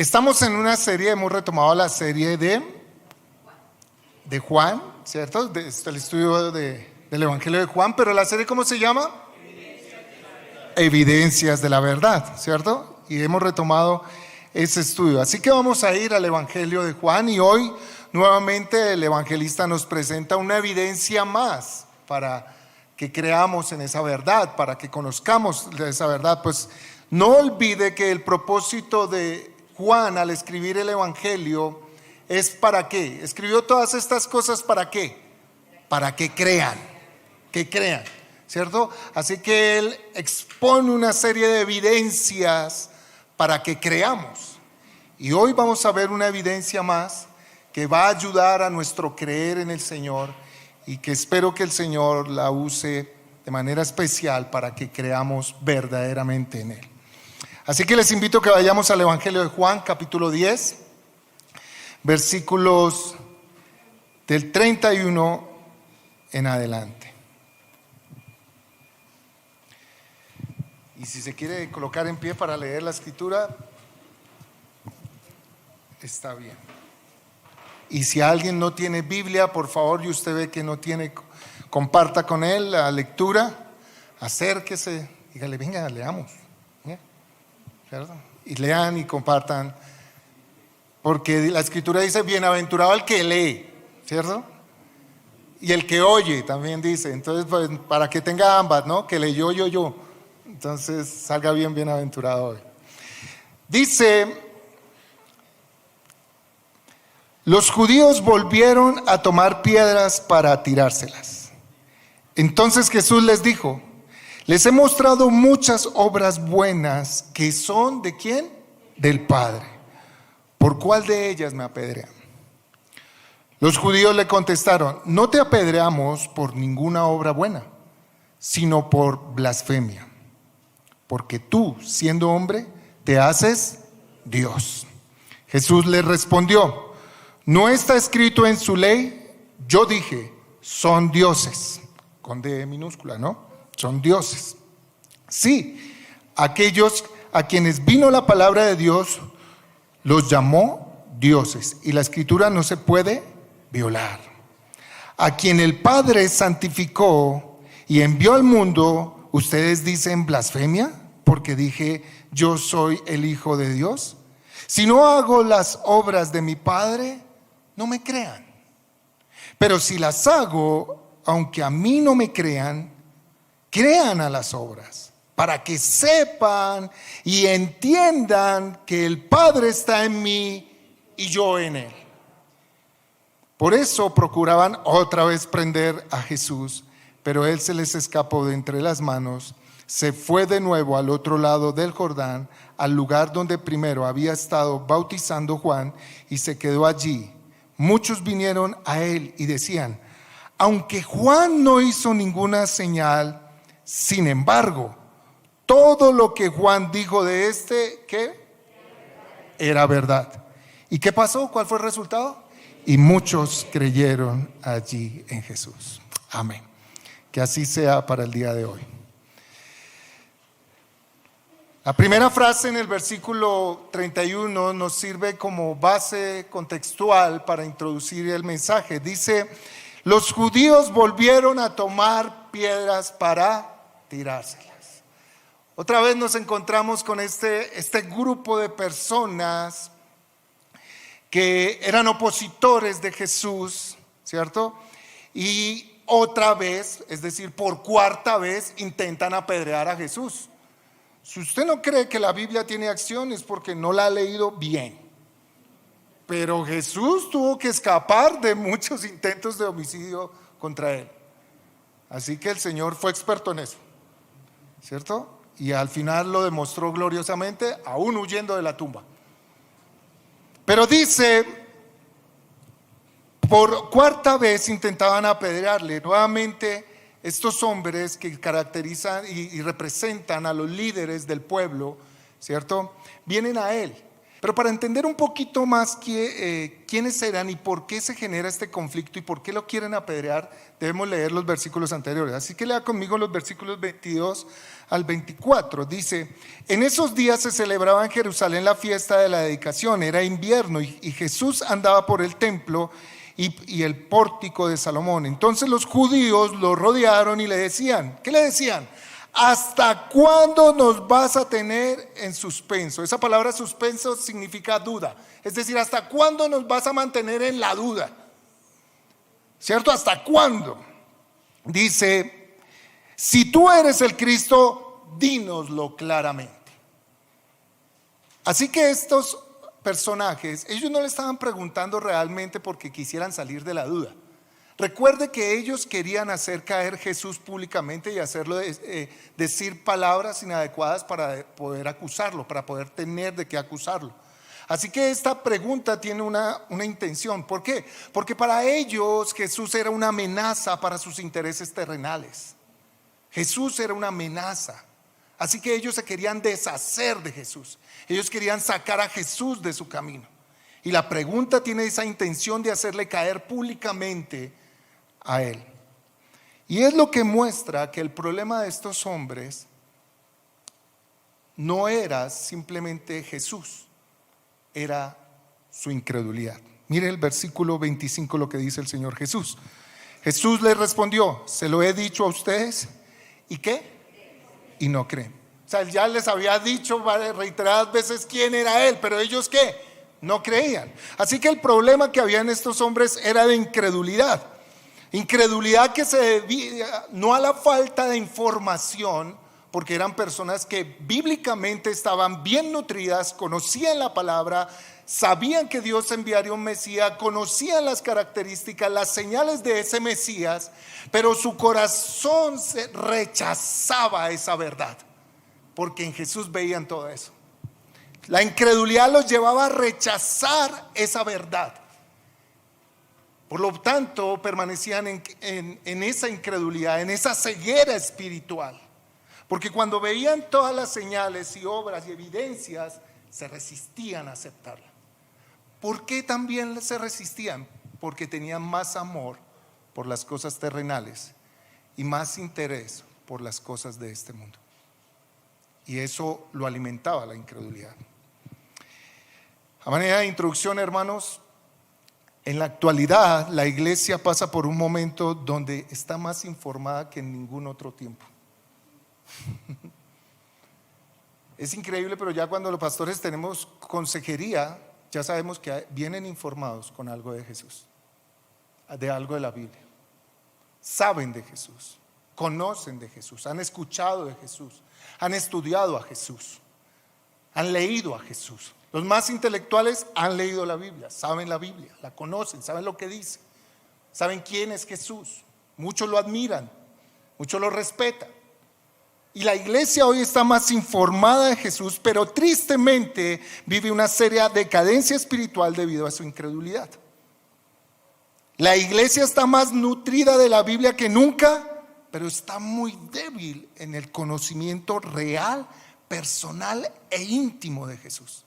Estamos en una serie, hemos retomado la serie de Juan, ¿cierto? El estudio del Evangelio de Juan, pero la serie, ¿cómo se llama? Evidencias de la verdad, ¿cierto? Y hemos retomado ese estudio. Así que vamos a ir al Evangelio de Juan y hoy nuevamente el evangelista nos presenta una evidencia más para que creamos en esa verdad, para que conozcamos esa verdad. Pues no olvide que el propósito de Juan al escribir el Evangelio es ¿para qué? Escribió todas estas cosas ¿para qué? Para que crean, ¿cierto? Así que él expone una serie de evidencias para que creamos. Y hoy vamos a ver una evidencia más que va a ayudar a nuestro creer en el Señor y que espero que el Señor la use de manera especial para que creamos verdaderamente en Él. Así que les invito a que vayamos al Evangelio de Juan, capítulo 10, versículos del 31 en adelante. Y si se quiere colocar en pie para leer la escritura, está bien. Y si alguien no tiene Biblia, por favor, y usted ve que no tiene, comparta con él la lectura, acérquese, dígale, venga, leamos, ¿cierto? Y lean y compartan, porque la escritura dice, bienaventurado el que lee, ¿cierto? Y el que oye también dice, entonces pues, para que tenga ambas, ¿no? Que leyó yo, entonces salga bien bienaventurado hoy. Dice: los judíos volvieron a tomar piedras para tirárselas. Entonces Jesús les dijo: les he mostrado muchas obras buenas que son ¿de quién? Del Padre. ¿Por cuál de ellas me apedrean? Los judíos le contestaron: no te apedreamos por ninguna obra buena, sino por blasfemia, porque tú, siendo hombre, te haces Dios. Jesús les respondió: ¿no está escrito en su ley? Yo dije, son dioses, con D minúscula, ¿no? Son dioses. Sí, aquellos a quienes vino la palabra de Dios los llamó dioses, y la escritura no se puede violar. A quien el Padre santificó y envió al mundo, ¿ustedes dicen blasfemia? Porque dije, yo soy el Hijo de Dios. Si no hago las obras de mi Padre, no me crean. Pero si las hago, aunque a mí no me crean, crean a las obras, para que sepan y entiendan que el Padre está en mí y yo en Él. Por eso procuraban otra vez prender a Jesús, pero Él se les escapó de entre las manos, se fue de nuevo al otro lado del Jordán, al lugar donde primero había estado bautizando Juan, y se quedó allí. Muchos vinieron a él y decían: aunque Juan no hizo ninguna señal, sin embargo, todo lo que Juan dijo de este, ¿qué? Era verdad. ¿Y qué pasó? ¿Cuál fue el resultado? Y muchos creyeron allí en Jesús. Amén. Que así sea para el día de hoy. La primera frase en el versículo 31 nos sirve como base contextual para introducir el mensaje. Dice: los judíos volvieron a tomar piedras para tirárselas. Otra vez nos encontramos con este grupo de personas que eran opositores de Jesús, ¿cierto? Y otra vez, es decir, por cuarta vez, intentan apedrear a Jesús. Si usted no cree que la Biblia tiene acción, es porque no la ha leído bien. Pero Jesús tuvo que escapar de muchos intentos de homicidio contra él. Así que el Señor fue experto en eso, ¿cierto? Y al final lo demostró gloriosamente, aún huyendo de la tumba. Pero dice, por cuarta vez intentaban apedrearle. Nuevamente, estos hombres que caracterizan y representan a los líderes del pueblo, ¿cierto? Vienen a él. Pero para entender un poquito más quiénes eran y por qué se genera este conflicto y por qué lo quieren apedrear, debemos leer los versículos anteriores. Así que lea conmigo los versículos 22 al 24. Dice: en esos días se celebraba en Jerusalén la fiesta de la dedicación, era invierno y Jesús andaba por el templo y el pórtico de Salomón. Entonces los judíos lo rodearon y le decían, ¿qué le decían? ¿Hasta cuándo nos vas a tener en suspenso? Esa palabra suspenso significa duda. Es decir, ¿hasta cuándo nos vas a mantener en la duda? ¿Cierto? ¿Hasta cuándo? Dice: si tú eres el Cristo, dínoslo claramente. Así que estos personajes, ellos no le estaban preguntando realmente porque quisieran salir de la duda. Recuerde que ellos querían hacer caer a Jesús públicamente y hacerlo decir palabras inadecuadas para poder acusarlo, para poder tener de qué acusarlo. Así que esta pregunta tiene una intención. ¿Por qué? Porque para ellos Jesús era una amenaza para sus intereses terrenales. Jesús era una amenaza. Así que ellos se querían deshacer de Jesús. Ellos querían sacar a Jesús de su camino. Y la pregunta tiene esa intención de hacerle caer públicamente a él. Y es lo que muestra que el problema de estos hombres no era simplemente Jesús, era su incredulidad. Mire el versículo 25 lo que dice el Señor Jesús. Jesús les respondió: se lo he dicho a ustedes, ¿y qué? Y no creen. O sea, él ya les había dicho reiteradas veces quién era él, pero ellos ¿qué? No creían. Así que el problema que había en estos hombres era de incredulidad. Incredulidad que se debía no a la falta de información, porque eran personas que bíblicamente estaban bien nutridas, conocían la palabra, sabían que Dios enviaría un Mesías, conocían las características, las señales de ese Mesías, pero su corazón rechazaba esa verdad, porque en Jesús veían todo eso. La incredulidad los llevaba a rechazar esa verdad. Por lo tanto, permanecían en esa incredulidad, en esa ceguera espiritual. Porque cuando veían todas las señales y obras y evidencias, se resistían a aceptarla. ¿Por qué también se resistían? Porque tenían más amor por las cosas terrenales y más interés por las cosas de este mundo. Y eso lo alimentaba la incredulidad. A manera de introducción, hermanos, en la actualidad la iglesia pasa por un momento donde está más informada que en ningún otro tiempo. Es increíble, pero ya cuando los pastores tenemos consejería, ya sabemos que vienen informados con algo de Jesús, de algo de la Biblia. Saben de Jesús, conocen de Jesús, han escuchado de Jesús, han estudiado a Jesús, han leído a Jesús. Los más intelectuales han leído la Biblia, saben la Biblia, la conocen, saben lo que dice, saben quién es Jesús. Muchos lo admiran, muchos lo respetan. Y la iglesia hoy está más informada de Jesús, pero tristemente vive una seria decadencia espiritual debido a su incredulidad. La iglesia está más nutrida de la Biblia que nunca, pero está muy débil en el conocimiento real, personal e íntimo de Jesús.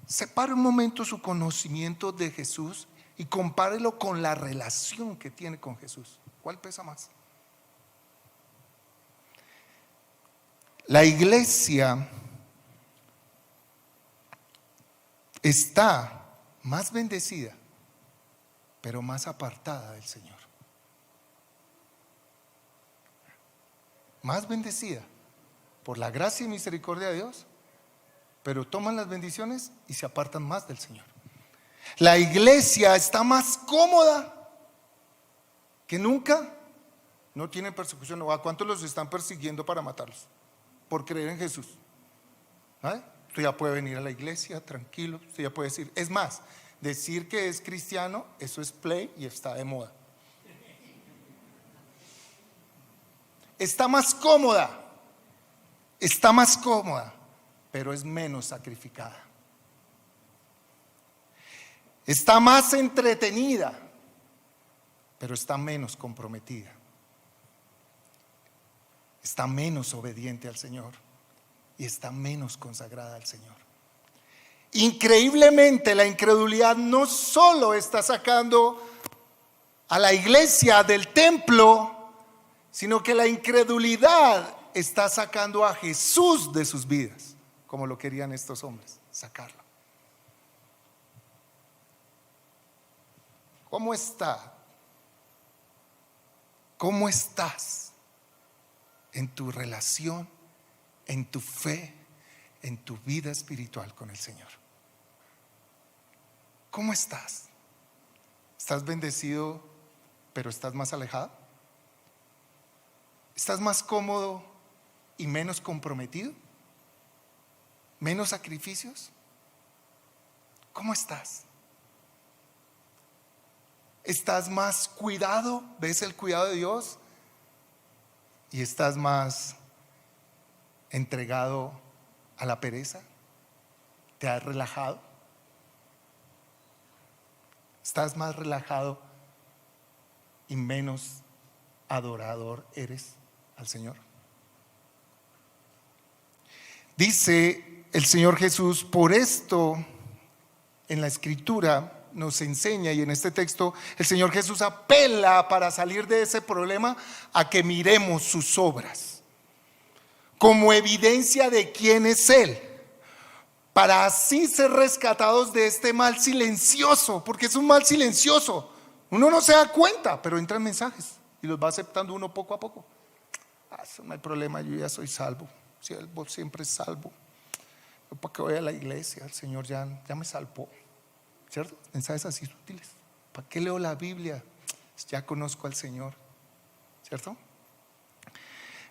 Separe un momento su conocimiento de Jesús y compárelo con la relación que tiene con Jesús. ¿Cuál pesa más? La iglesia está más bendecida, pero más apartada del Señor. Más bendecida por la gracia y misericordia de Dios, pero toman las bendiciones y se apartan más del Señor. La iglesia está más cómoda que nunca, no tiene persecución. ¿A cuántos los están persiguiendo para matarlos? Por creer en Jesús. Usted ya puede venir a la iglesia tranquilo, usted ya puede decir, es más, decir que es cristiano, eso es play y está de moda. Está más cómoda, pero es menos sacrificada. Está más entretenida, pero está menos comprometida. Está menos obediente al Señor y está menos consagrada al Señor. Increíblemente, la incredulidad no solo está sacando a la iglesia del templo, sino que la incredulidad está sacando a Jesús de sus vidas, como lo querían estos hombres, sacarlo. ¿Cómo está? ¿Cómo estás en tu relación, en tu fe, en tu vida espiritual con el Señor? ¿Cómo estás? ¿Estás bendecido, pero estás más alejado? ¿Estás más cómodo y menos comprometido? ¿Menos sacrificios? ¿Cómo estás? ¿Estás más cuidado? ¿Ves el cuidado de Dios? ¿Y estás más entregado a la pereza? ¿Te has relajado? ¿Estás más relajado y menos adorador eres al Señor? Dice el Señor Jesús, por esto en la Escritura nos enseña, y en este texto el Señor Jesús apela para salir de ese problema a que miremos sus obras como evidencia de quién es Él, para así ser rescatados de este mal silencioso, porque es un mal silencioso. Uno no se da cuenta, pero entran mensajes y los va aceptando uno poco a poco. Eso no hay problema, yo ya soy salvo. Vos siempre es salvo. Yo para qué voy a la iglesia, el Señor ya me salvó. ¿Cierto? Mensajes así sutiles. ¿Para qué leo la Biblia? Ya conozco al Señor. ¿Cierto?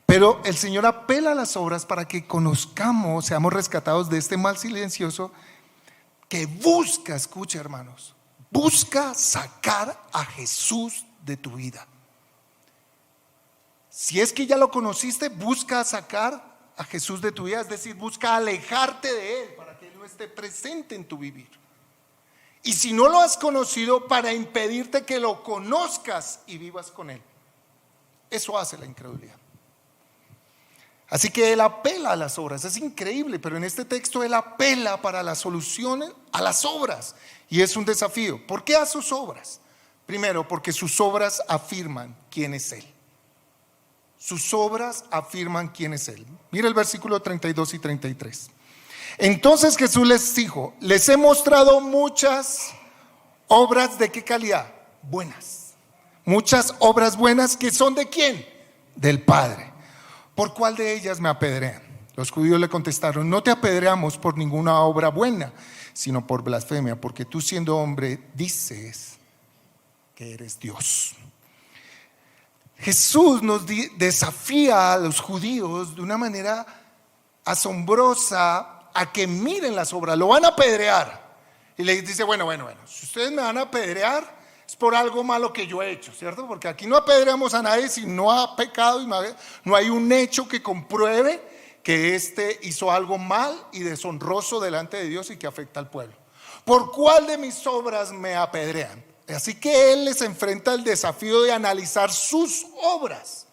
Pero el Señor apela a las obras para que conozcamos, seamos rescatados de este mal silencioso que busca, escucha hermanos, busca sacar a Jesús de tu vida. Si es que ya lo conociste, busca sacar a Jesús de tu vida, es decir, busca alejarte de Él para que Él no esté presente en tu vivir. Y si no lo has conocido, para impedirte que lo conozcas y vivas con Él. Eso hace la incredulidad. Así que Él apela a las obras. Es increíble, pero en este texto Él apela para las soluciones a las obras. Y es un desafío. ¿Por qué a sus obras? Primero, porque sus obras afirman quién es Él. Sus obras afirman quién es Él. Mira el versículo 32 y 33. Entonces Jesús les dijo, les he mostrado muchas obras. ¿De qué calidad? Buenas. Muchas obras buenas que son ¿de quién? Del Padre. ¿Por cuál de ellas me apedrean? Los judíos le contestaron, no te apedreamos por ninguna obra buena, sino por blasfemia, porque tú siendo hombre dices que eres Dios. Jesús nos desafía a los judíos de una manera asombrosa a que miren las obras. Lo van a apedrear y les dice, bueno, si ustedes me van a apedrear es por algo malo que yo he hecho, ¿cierto? Porque aquí no apedreamos a nadie si no ha pecado y no hay un hecho que compruebe que éste hizo algo mal y deshonroso delante de Dios y que afecta al pueblo. ¿Por cuál de mis obras me apedrean? Así que Él les enfrenta el desafío de analizar sus obras.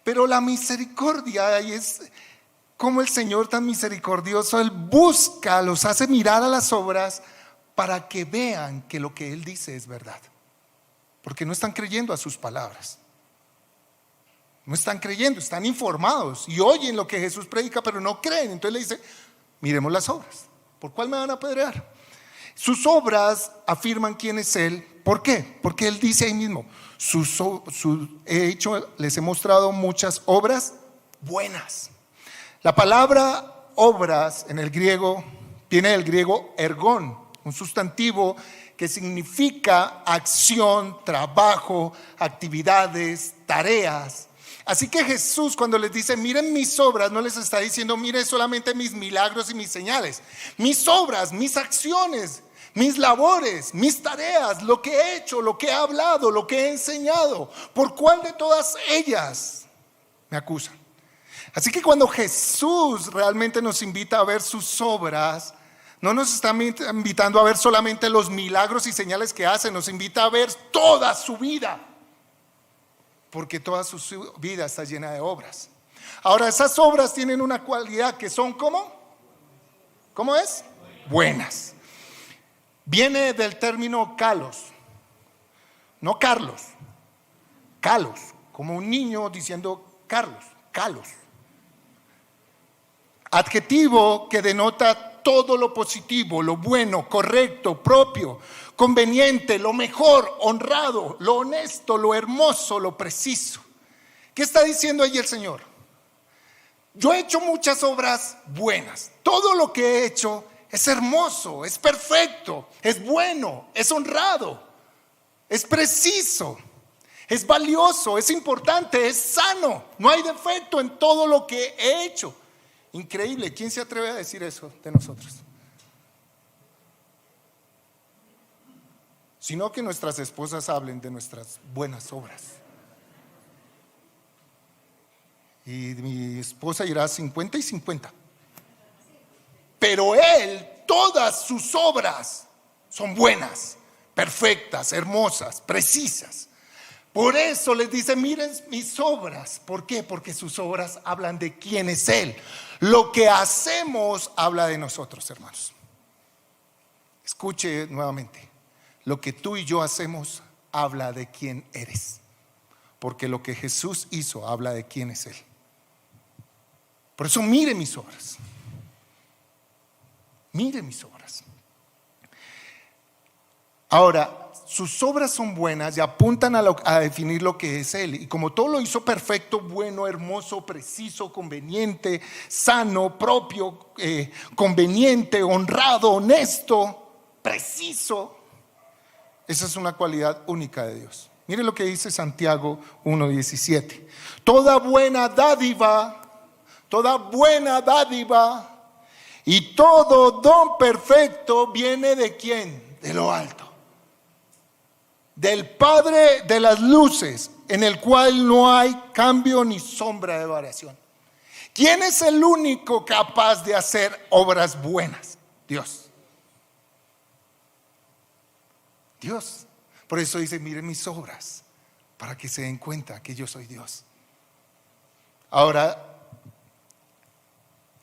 Pero la misericordia, y es como el Señor tan misericordioso, Él busca, los hace mirar a las obras para que vean que lo que Él dice es verdad. Porque no están creyendo a sus palabras. No están creyendo, están informados y oyen lo que Jesús predica, pero no creen. Entonces le dice, miremos las obras. ¿Por cuál me van a apedrear? Sus obras afirman quién es Él. ¿Por qué? Porque Él dice ahí mismo, les he mostrado muchas obras buenas. La palabra obras en el griego viene del griego ergón, un sustantivo que significa acción, trabajo, actividades, tareas. Así que Jesús, cuando les dice miren mis obras, no les está diciendo miren solamente mis milagros y mis señales. Mis obras, mis acciones, mis labores, mis tareas, lo que he hecho, lo que he hablado, lo que he enseñado. ¿Por cuál de todas ellas me acusan? Así que cuando Jesús realmente nos invita a ver sus obras, no nos está invitando a ver solamente los milagros y señales que hace, nos invita a ver toda su vida, porque toda su vida está llena de obras. Ahora, esas obras tienen una cualidad que son ¿cómo? ¿Cómo es? buenas. Viene del término kalos, no Carlos, kalos, como un niño diciendo Carlos, kalos. Adjetivo que denota todo lo positivo, lo bueno, correcto, propio, conveniente, lo mejor, honrado, lo honesto, lo hermoso, lo preciso. ¿Qué está diciendo ahí el Señor? Yo he hecho muchas obras buenas. Todo lo que he hecho es hermoso, es perfecto, es bueno, es honrado, es preciso, es valioso, es importante, es sano. No hay defecto en todo lo que he hecho. Increíble. ¿Quién se atreve a decir eso de nosotros? Sino que nuestras esposas hablen de nuestras buenas obras. Y mi esposa irá 50 y 50. Pero él, todas sus obras son buenas, perfectas, hermosas, precisas. Por eso les dice, miren mis obras. ¿Por qué? Porque sus obras hablan de quién es Él. Lo que hacemos habla de nosotros, hermanos. Escuche nuevamente. Lo que tú y yo hacemos habla de quién eres. Porque lo que Jesús hizo habla de quién es Él. Por eso mire mis obras. Mire mis obras. Ahora, sus obras son buenas y apuntan a definir lo que es Él. Y como todo lo hizo perfecto, bueno, hermoso, preciso, conveniente, sano, propio, conveniente, honrado, honesto, preciso. Esa es una cualidad única de Dios. Mire lo que dice Santiago 1:17. Toda buena dádiva y todo don perfecto viene ¿de quién? De lo alto, del Padre de las luces, en el cual no hay cambio ni sombra de variación. ¿Quién es el único capaz de hacer obras buenas? Dios. Dios. Por eso dice, miren mis obras, para que se den cuenta que yo soy Dios. Ahora,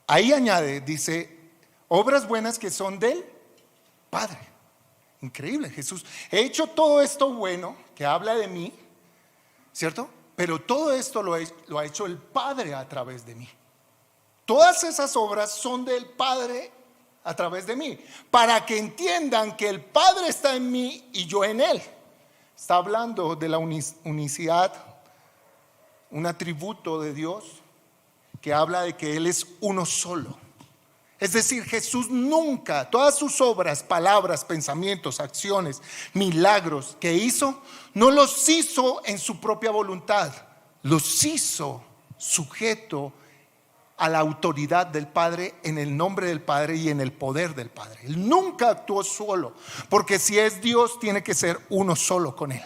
ahí añade, dice, obras buenas que son del Padre. Increíble, Jesús. He hecho todo esto bueno que habla de mí, ¿cierto? Pero todo esto lo ha hecho el Padre a través de mí. Todas esas obras son del Padre a través de mí, para que entiendan que el Padre está en mí y yo en Él. Está hablando de la unicidad, un atributo de Dios que habla de que Él es uno solo. Es decir, Jesús nunca, todas sus obras, palabras, pensamientos, acciones, milagros que hizo, no los hizo en su propia voluntad, los hizo sujeto a la autoridad del Padre, en el nombre del Padre y en el poder del Padre. Él nunca actuó solo, porque si es Dios, tiene que ser uno solo con Él.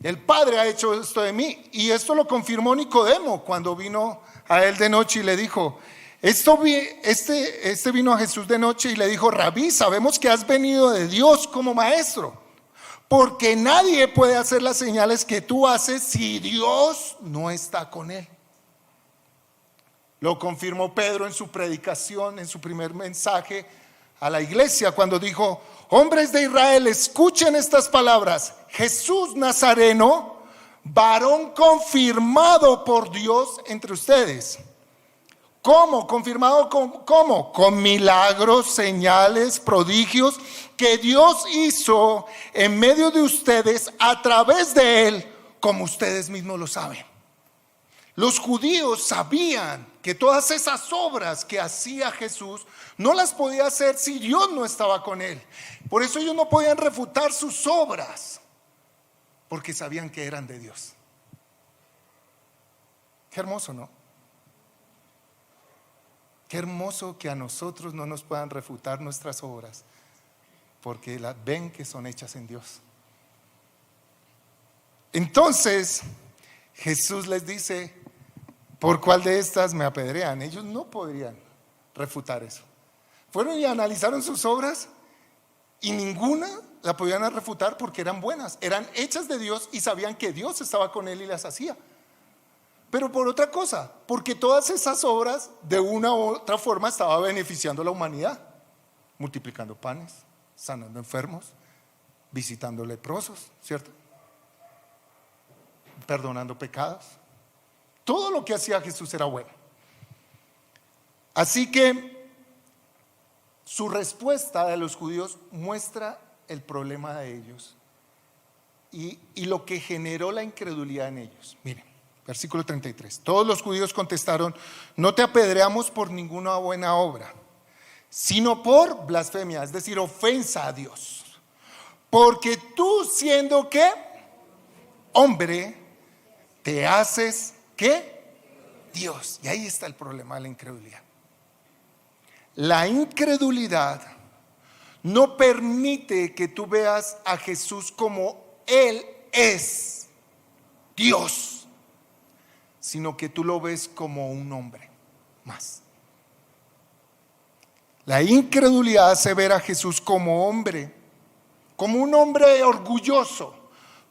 El Padre ha hecho esto de mí, y esto lo confirmó Nicodemo cuando vino a él de noche y le dijo, este vino a Jesús de noche y le dijo, Rabí, sabemos que has venido de Dios como maestro, porque nadie puede hacer las señales que tú haces si Dios no está con él. Lo confirmó Pedro en su predicación, en su primer mensaje a la iglesia, cuando dijo, hombres de Israel, escuchen estas palabras. Jesús Nazareno, varón confirmado por Dios entre ustedes. ¿Cómo? ¿Confirmado cómo? Con milagros, señales, prodigios que Dios hizo en medio de ustedes a través de Él, como ustedes mismos lo saben. Los judíos sabían que todas esas obras que hacía Jesús no las podía hacer si Dios no estaba con Él. Por eso ellos no podían refutar sus obras, porque sabían que eran de Dios. Qué hermoso, ¿no? Qué hermoso que a nosotros no nos puedan refutar nuestras obras, porque las ven que son hechas en Dios. Entonces Jesús les dice, ¿por cuál de estas me apedrean? Ellos no podrían refutar eso. Fueron y analizaron sus obras y ninguna la podían refutar, porque eran buenas, eran hechas de Dios y sabían que Dios estaba con él y las hacía. pero por otra cosa, porque todas esas obras de una u otra forma estaban beneficiando a la humanidad, multiplicando panes, sanando enfermos, visitando leprosos, ¿cierto? Perdonando pecados. Todo lo que hacía Jesús era bueno. Así que su respuesta de los judíos muestra el problema de ellos y lo que generó la incredulidad en ellos. Miren, versículo 33. Todos los judíos contestaron: no te apedreamos por ninguna buena obra, sino por blasfemia, es decir, ofensa a Dios. Porque tú, siendo ¿qué? Hombre, te haces ¿qué? Dios. Y ahí está el problema de la incredulidad. La incredulidad no permite que tú veas a Jesús como Él es Dios, sino que tú lo ves como un hombre más. La incredulidad hace ver a Jesús como hombre, como un hombre orgulloso,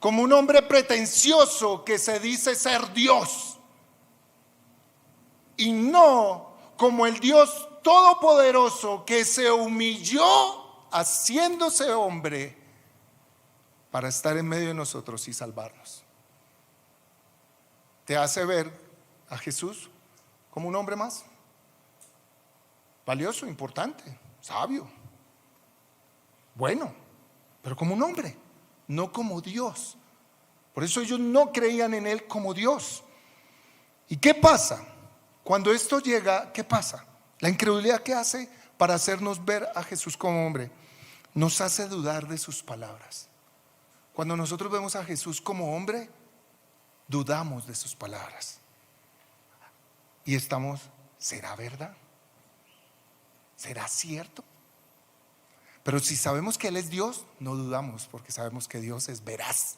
como un hombre pretencioso que se dice ser Dios, y no como el Dios todopoderoso que se humilló haciéndose hombre para estar en medio de nosotros y salvarnos. Te hace ver a Jesús como un hombre más, valioso, importante, sabio, bueno, pero como un hombre, no como Dios. Por eso ellos no creían en Él como Dios. ¿Y qué pasa? Cuando esto llega, ¿qué pasa? La incredulidad, ¿qué hace para hacernos ver a Jesús como hombre? Nos hace dudar de sus palabras. Cuando nosotros vemos a Jesús como hombre, dudamos de sus palabras. Y estamos, ¿será verdad? ¿Será cierto? Pero si sabemos que Él es Dios, no dudamos, porque sabemos que Dios es veraz.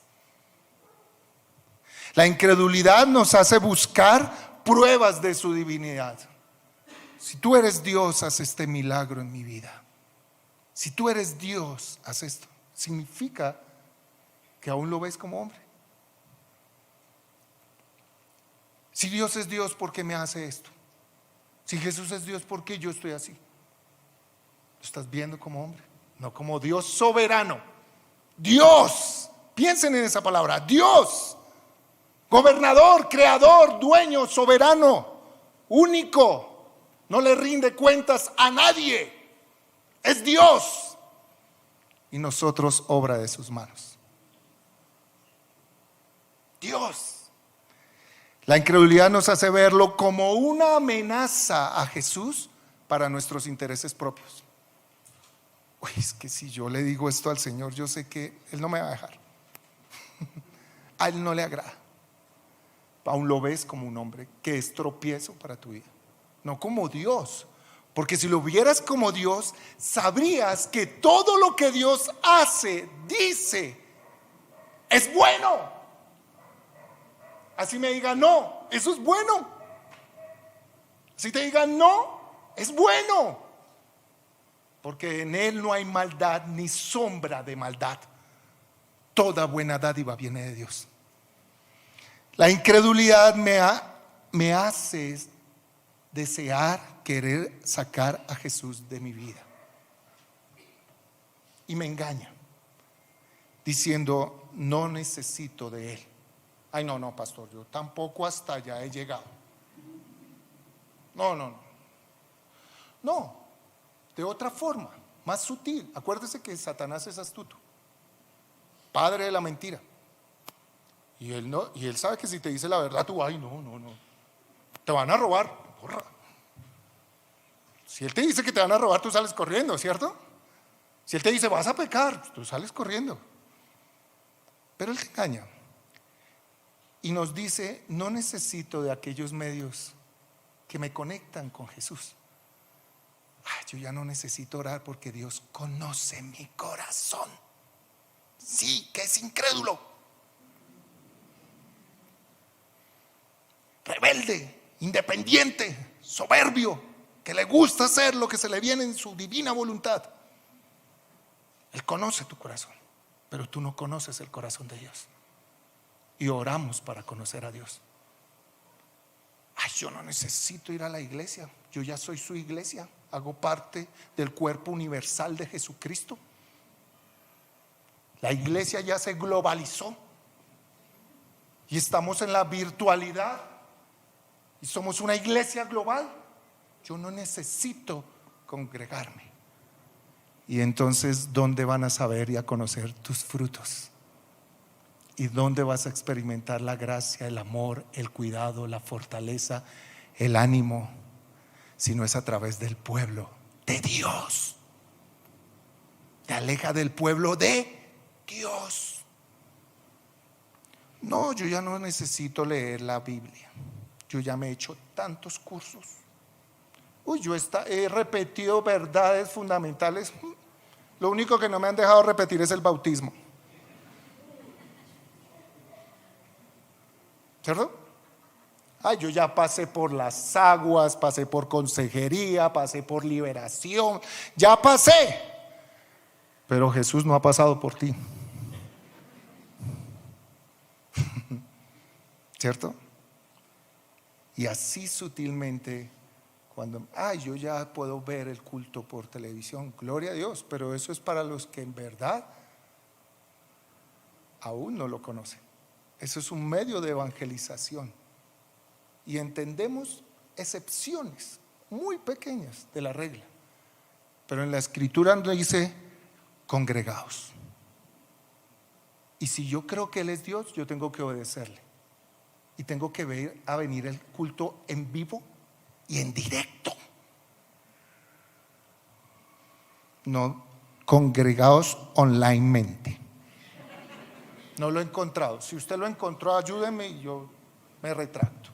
La incredulidad nos hace buscar pruebas de su divinidad. Si tú eres Dios, haz este milagro en mi vida. Si tú eres Dios, haz esto. Significa que aún lo ves como hombre. Si Dios es Dios, ¿por qué me hace esto? Si Jesús es Dios, ¿por qué yo estoy así? Lo estás viendo como hombre, no como Dios soberano. Dios, piensen en esa palabra, Dios, gobernador, creador, dueño, soberano, único, no le rinde cuentas a nadie, es Dios, y nosotros obra de sus manos. Dios. La incredulidad nos hace verlo como una amenaza a Jesús para nuestros intereses propios. Uy, es que si yo le digo esto al Señor, yo sé que Él no me va a dejar. A Él no le agrada. Aún lo ves como un hombre que es tropiezo para tu vida, no como Dios. Porque si lo vieras como Dios, sabrías que todo lo que Dios hace, dice, es bueno. Así me digan no, eso es bueno. Si te digan no, es bueno. Porque en Él no hay maldad ni sombra de maldad. Toda buena dádiva viene de Dios. La incredulidad me hace desear, querer sacar a Jesús de mi vida. Y me engaña, diciendo, no necesito de Él. Ay, no, pastor, yo tampoco hasta allá he llegado. No, de otra forma, más sutil. Acuérdese que Satanás es astuto, padre de la mentira. Y él sabe que si te dice la verdad, tú, ay, no, te van a robar. Porra. Si él te dice que te van a robar, tú sales corriendo, ¿cierto? Si él te dice vas a pecar, tú sales corriendo. Pero él te engaña y nos dice, no necesito de aquellos medios que me conectan con Jesús. Yo ya no necesito orar porque Dios conoce mi corazón. Sí, que es incrédulo, rebelde, independiente, soberbio, que le gusta hacer lo que se le viene en su divina voluntad. Él conoce tu corazón, pero tú no conoces el corazón de Dios. Y oramos para conocer a Dios. Ay, yo no necesito ir a la iglesia, yo ya soy su iglesia, hago parte del cuerpo universal de Jesucristo. La iglesia ya se globalizó y estamos en la virtualidad y somos una iglesia global. Yo no necesito congregarme. Y entonces, ¿dónde van a saber y a conocer tus frutos? ¿Y dónde vas a experimentar la gracia, el amor, el cuidado, la fortaleza, el ánimo? Si no es a través del pueblo de Dios. Te aleja del pueblo de Dios. No, yo ya no necesito leer la Biblia. Yo ya me he hecho tantos cursos. Yo he repetido verdades fundamentales. Lo único que no me han dejado repetir es el bautismo. ¿Cierto? Yo ya pasé por las aguas, pasé por consejería, pasé por liberación, ya pasé. Pero Jesús no ha pasado por ti. ¿Cierto? Y así sutilmente, cuando yo ya puedo ver el culto por televisión, gloria a Dios, pero eso es para los que en verdad aún no lo conocen. Eso es un medio de evangelización. Y entendemos excepciones muy pequeñas de la regla. Pero en la escritura nos dice congregaos. Y si yo creo que Él es Dios, yo tengo que obedecerle. Y tengo que ver a venir el culto en vivo y en directo. No congregaos onlinemente. No lo he encontrado. Si usted lo encontró, ayúdeme y yo me retracto.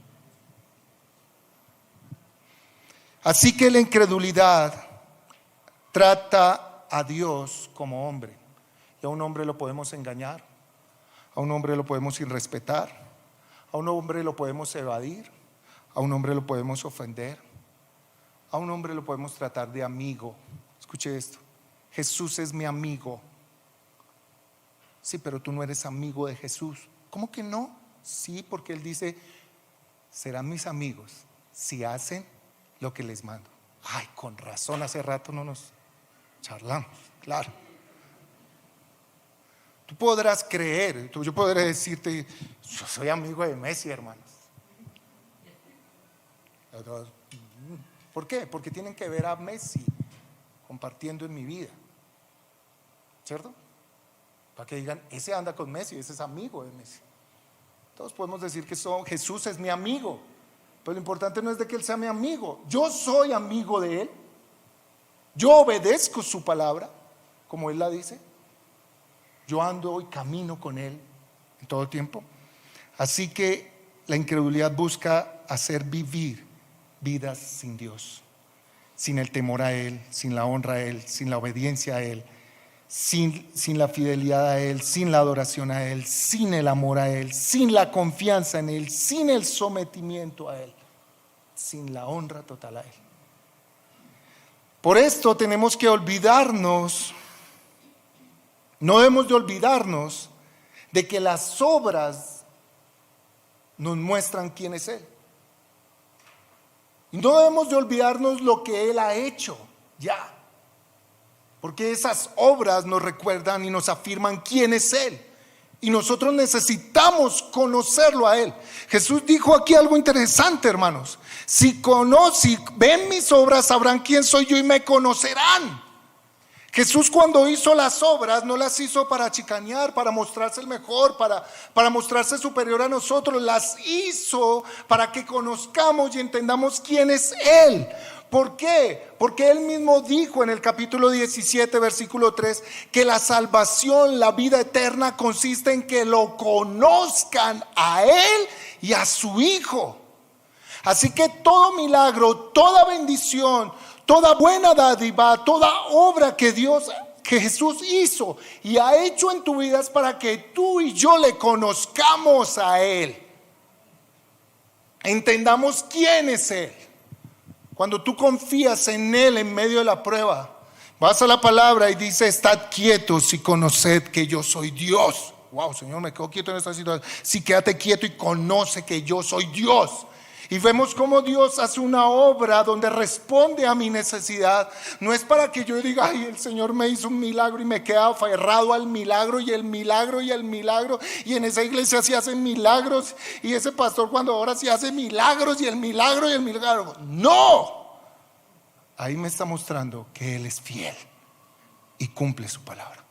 Así que la incredulidad trata a Dios como hombre. Y a un hombre lo podemos engañar, a un hombre lo podemos irrespetar, a un hombre lo podemos evadir, a un hombre lo podemos ofender, a un hombre lo podemos tratar de amigo. Escuche esto: Jesús es mi amigo. Sí, pero tú no eres amigo de Jesús. ¿Cómo que no? Sí, porque Él dice: serán mis amigos si hacen lo que les mando. Con razón, hace rato no nos charlamos, claro. Tú podrás creer, yo podré decirte: yo soy amigo de Messi, hermanos. ¿Por qué? Porque tienen que ver a Messi compartiendo en mi vida, ¿cierto? Para que digan: ese anda con Messi, ese es amigo de Messi. Todos podemos decir que Jesús es mi amigo, pero lo importante no es de que Él sea mi amigo. Yo soy amigo de Él. Yo obedezco su palabra como Él la dice. Yo ando y camino con Él en todo tiempo. Así que la incredulidad busca hacer vivir vidas sin Dios, sin el temor a Él, sin la honra a Él, sin la obediencia a Él, sin la fidelidad a Él, sin la adoración a Él, sin el amor a Él, sin la confianza en Él, sin el sometimiento a Él, sin la honra total a Él. Por esto tenemos que olvidarnos, no debemos de olvidarnos de que las obras nos muestran quién es Él. Y no debemos de olvidarnos lo que Él ha hecho ya, porque esas obras nos recuerdan y nos afirman quién es Él. Y nosotros necesitamos conocerlo a Él. Jesús dijo aquí algo interesante, hermanos: si ven mis obras, sabrán quién soy yo y me conocerán. Jesús, cuando hizo las obras, no las hizo para chicanear, para mostrarse el mejor, para mostrarse superior a nosotros. Las hizo para que conozcamos y entendamos quién es Él. ¿Por qué? Porque Él mismo dijo en el capítulo 17, versículo 3, que la salvación, la vida eterna, consiste en que lo conozcan a Él y a su Hijo. Así que todo milagro, toda bendición, toda buena dádiva, toda obra que Jesús hizo y ha hecho en tu vida es para que tú y yo le conozcamos a Él. Entendamos quién es Él. Cuando tú confías en Él en medio de la prueba, vas a la palabra y dice: estad quietos y conoced que yo soy Dios. Wow, Señor, me quedo quieto en esta situación. Sí, quédate quieto y conoce que yo soy Dios. Y vemos cómo Dios hace una obra donde responde a mi necesidad. No es para que yo diga, ay, el Señor me hizo un milagro y me queda aferrado al milagro y el milagro y el milagro. Y en esa iglesia se hacen milagros. Y ese pastor cuando ahora se hace milagros y el milagro y el milagro. No. Ahí me está mostrando que Él es fiel y cumple su palabra.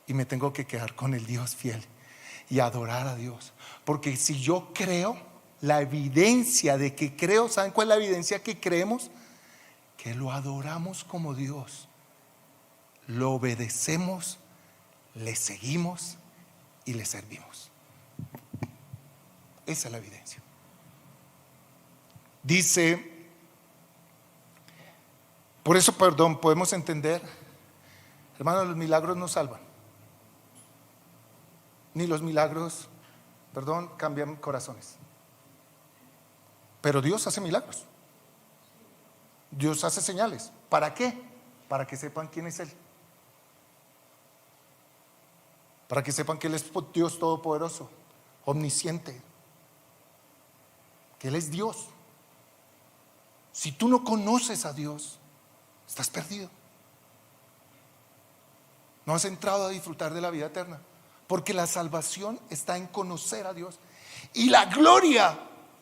Y me tengo que quedar con el Dios fiel y adorar a Dios. Porque si yo creo, la evidencia de que creo, ¿saben cuál es la evidencia que creemos? Que lo adoramos como Dios, lo obedecemos, le seguimos y le servimos. Esa es la evidencia. Dice, por eso, podemos entender, hermanos, los milagros no salvan, ni los milagros, cambian corazones. Pero Dios hace milagros. Dios hace señales. ¿Para qué? Para que sepan quién es Él. Para que sepan que Él es Dios todopoderoso, omnisciente, que Él es Dios. Si tú no conoces a Dios, estás perdido. No has entrado a disfrutar de la vida eterna. Porque la salvación está en conocer a Dios. Y la gloria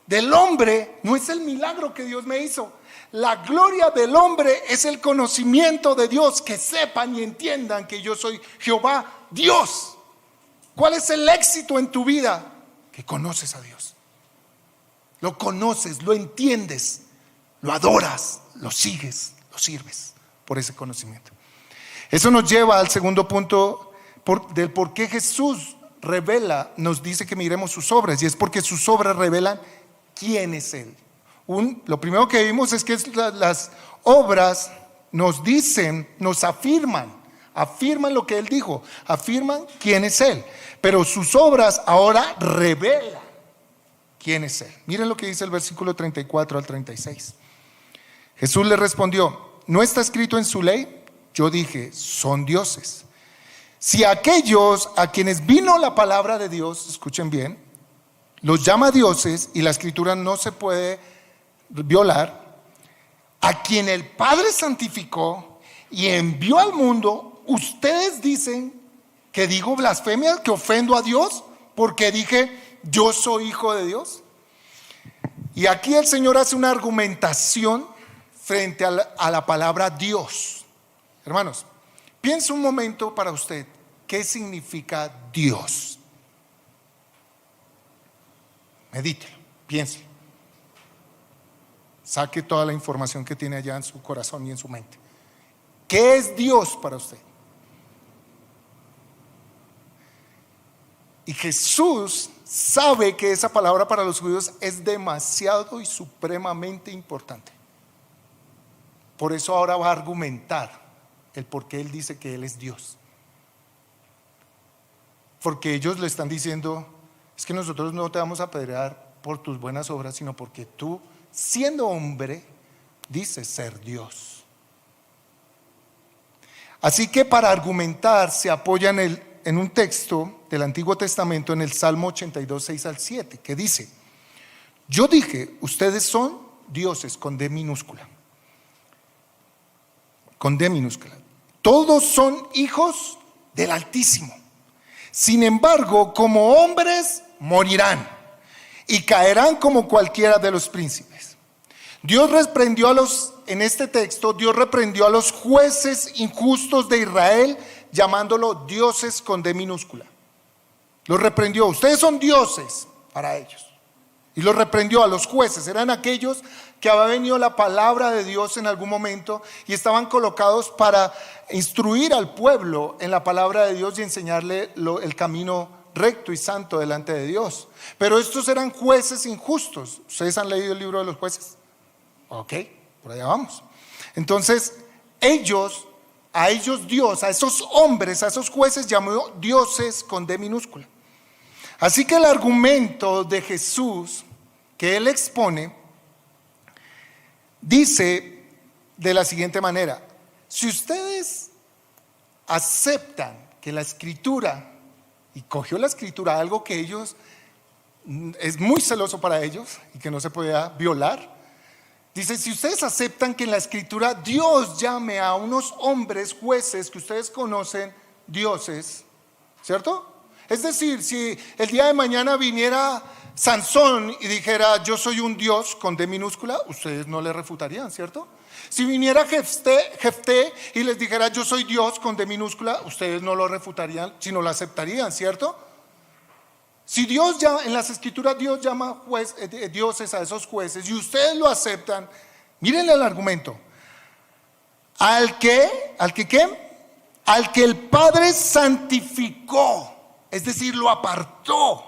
del hombre no es el milagro que Dios me hizo. La gloria del hombre es el conocimiento de Dios. Que sepan y entiendan que yo soy Jehová, Dios. ¿Cuál es el éxito en tu vida? Que conoces a Dios. Lo conoces, lo entiendes, lo adoras, lo sigues, lo sirves por ese conocimiento. Eso nos lleva al segundo punto del por qué Jesús revela, nos dice que miremos sus obras, y es porque sus obras revelan quién es Él. Lo primero que vimos es que las obras nos dicen, nos afirman lo que Él dijo, afirman quién es Él, pero sus obras ahora revelan quién es Él. Miren lo que dice el versículo 34 al 36. Jesús le respondió, ¿no está escrito en su ley? Yo dije, son dioses. Si aquellos a quienes vino la palabra de Dios, escuchen bien, los llama dioses, y la escritura no se puede violar, a quien el Padre santificó y envió al mundo, ustedes dicen que digo blasfemia, que ofendo a Dios, porque dije yo soy hijo de Dios. Y aquí el Señor hace una argumentación frente a la palabra Dios. Hermanos, piense un momento para usted, ¿qué significa Dios? Medítelo, piense. Saque toda la información que tiene allá en su corazón y en su mente. ¿Qué es Dios para usted? Y Jesús sabe que esa palabra para los judíos es demasiado y supremamente importante. Por eso ahora va a argumentar el por qué Él dice que Él es Dios. Porque ellos le están diciendo, es que nosotros no te vamos a apedrear por tus buenas obras, sino porque tú, siendo hombre, dices ser Dios. Así que para argumentar se apoya en un texto del Antiguo Testamento, en el Salmo 82, 6 al 7, que dice, yo dije, ustedes son dioses, con D minúscula. Con D minúscula. Todos son hijos del Altísimo. Sin embargo, como hombres morirán y caerán como cualquiera de los príncipes. Dios reprendió en este texto, Dios reprendió a los jueces injustos de Israel, llamándolo dioses con D minúscula. Los reprendió, ustedes son dioses para ellos. Y los reprendió a los jueces, eran aquellos que había venido la palabra de Dios en algún momento y estaban colocados para instruir al pueblo en la palabra de Dios y enseñarle el camino recto y santo delante de Dios. Pero estos eran jueces injustos. ¿Ustedes han leído el libro de los jueces? Ok, por allá vamos. Entonces, a ellos Dios, a esos hombres, a esos jueces llamó dioses con D minúscula. Así que el argumento de Jesús que Él expone dice de la siguiente manera: si ustedes aceptan que la escritura, y cogió la escritura, algo que ellos es muy celoso para ellos y que no se podía violar. Dice, si ustedes aceptan que en la escritura Dios llame a unos hombres jueces que ustedes conocen dioses, ¿cierto? Es decir, si el día de mañana viniera Sansón y dijera yo soy un dios con D minúscula, ustedes no le refutarían, ¿cierto? Si viniera Jefté y les dijera yo soy Dios con D minúscula, ustedes no lo refutarían, sino lo aceptarían, ¿cierto? Si Dios ya, en las escrituras Dios llama dioses a esos jueces y ustedes lo aceptan, mírenle el argumento. Al que el Padre santificó, es decir, lo apartó.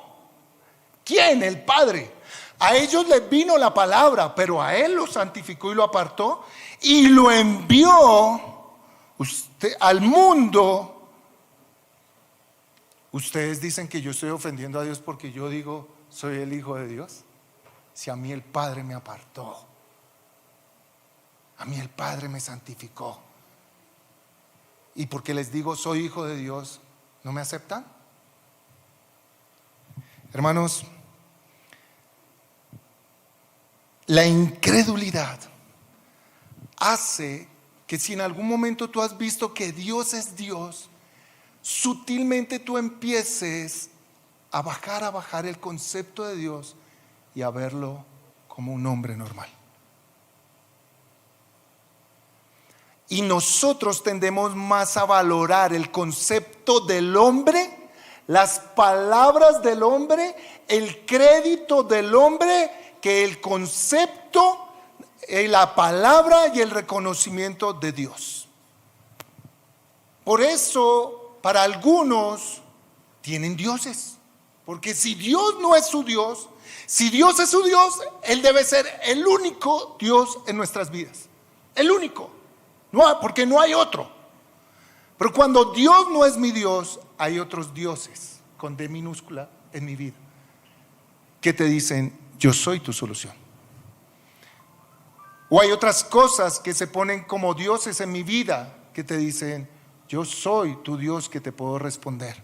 ¿Quién? El Padre. A ellos les vino la palabra, pero a Él lo santificó y lo apartó y lo envió al mundo. Ustedes dicen que yo estoy ofendiendo a Dios porque yo digo soy el Hijo de Dios. Si a mí el Padre me apartó, a mí el Padre me santificó, y porque les digo soy hijo de Dios, ¿no me aceptan? Hermanos, la incredulidad hace que si en algún momento tú has visto que Dios es Dios, sutilmente tú empieces a bajar el concepto de Dios y a verlo como un hombre normal. Y nosotros tendemos más a valorar el concepto del hombre, las palabras del hombre, el crédito del hombre, que el concepto, la palabra y el reconocimiento de Dios. Por eso, para algunos tienen dioses, porque si Dios no es su Dios, si Dios es su Dios, Él debe ser el único Dios en nuestras vidas, el único. No, porque no hay otro. Pero cuando Dios no es mi Dios, hay otros dioses con D minúscula en mi vida que te dicen yo soy tu solución. O hay otras cosas que se ponen como dioses en mi vida que te dicen yo soy tu Dios que te puedo responder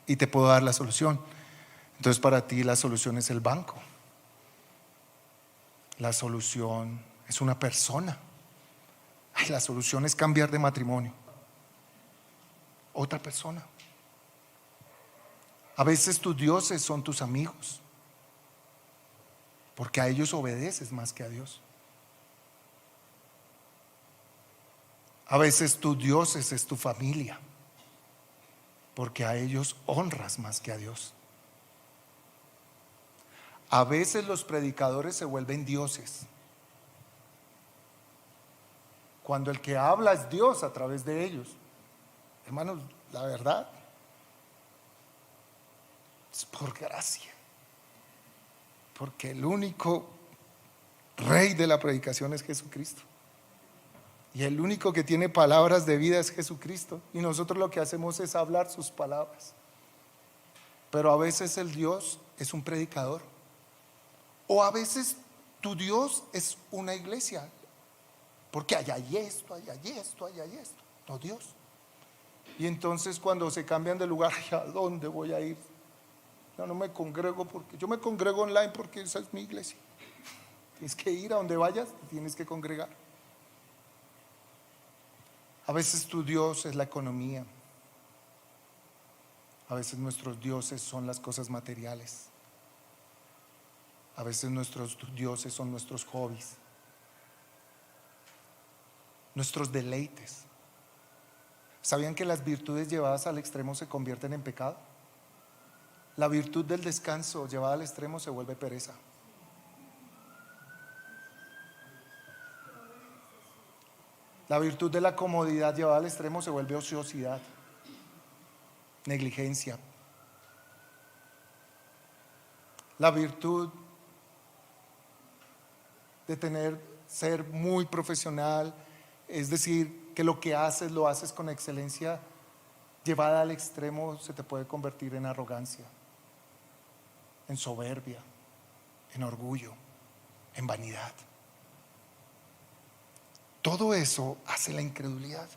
y te puedo dar la solución. Entonces para ti la solución es el banco, la solución es una persona. Ay, la solución es cambiar de matrimonio. Otra persona. A veces tus dioses son tus amigos, porque a ellos obedeces más que a Dios. A veces tus dioses es tu familia, porque a ellos honras más que a Dios. A veces los predicadores se vuelven dioses, cuando el que habla es Dios a través de ellos. Hermanos, la verdad es por gracia, porque el único rey de la predicación es Jesucristo, y el único que tiene palabras de vida es Jesucristo, y nosotros lo que hacemos es hablar sus palabras. Pero a veces el Dios es un predicador, o a veces tu Dios es una iglesia, porque allá hay esto, allá hay esto, allá hay esto. No, Dios. Y entonces cuando se cambian de lugar, ¿a dónde voy a ir? No me congrego, porque yo me congrego online porque esa es mi iglesia. Tienes que ir a donde vayas, tienes que congregar. A veces tu Dios es la economía. A veces nuestros dioses son las cosas materiales. A veces nuestros dioses son nuestros hobbies, nuestros deleites. ¿Sabían que las virtudes llevadas al extremo se convierten en pecado? La virtud del descanso llevada al extremo se vuelve pereza. La virtud de la comodidad llevada al extremo se vuelve ociosidad, negligencia. La virtud de ser muy profesional, es decir, que lo que haces lo haces con excelencia, llevada al extremo se te puede convertir en arrogancia, en soberbia, en orgullo, en vanidad. Todo eso hace la incredulidad.